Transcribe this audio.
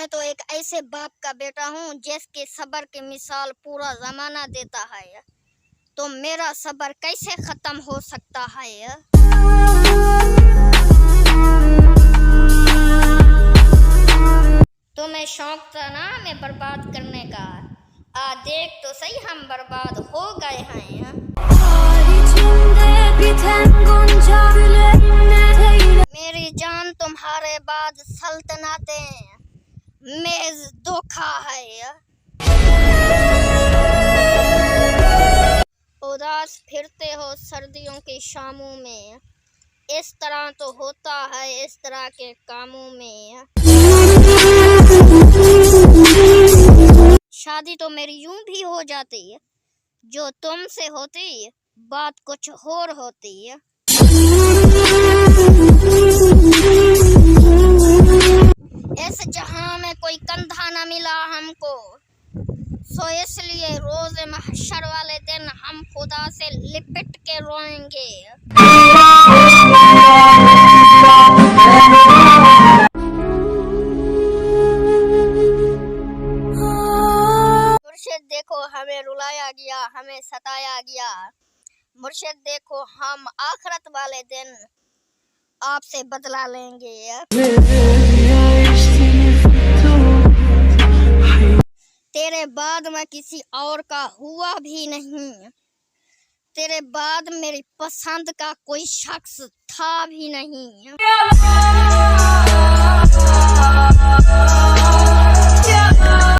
मैं तो एक ऐसे बाप का बेटा हूँ जिसके सब्र की मिसाल पूरा जमाना देता है, तो मेरा सब्र कैसे खत्म हो सकता है। तुम्हें शौक था ना हमें बर्बाद करने का, आ देख तो सही हम बर्बाद हो गए हैं। मेरी जान तुम्हारे बाद सल्तनतें मेज धोखा है। उदास फिरते हो सर्दियों की शामों में, इस तरह तो होता है इस तरह के कामों में। शादी तो मेरी यूं भी हो जाती है, जो तुमसे होती बात कुछ और होती है। इस जहां में कोई कंधा न मिला हमको, सो इसलिए रोज महशर वाले दिन हम खुदा से लिपट के रोएंगे। मुर्शिद देखो हमें रुलाया गया, हमें सताया गया। मुर्शिद देखो हम आखिरत वाले दिन आपसे बदला लेंगे। तेरे बाद मैं किसी और का हुआ भी नहीं, तेरे बाद मेरी पसंद का कोई शख्स था भी नहीं।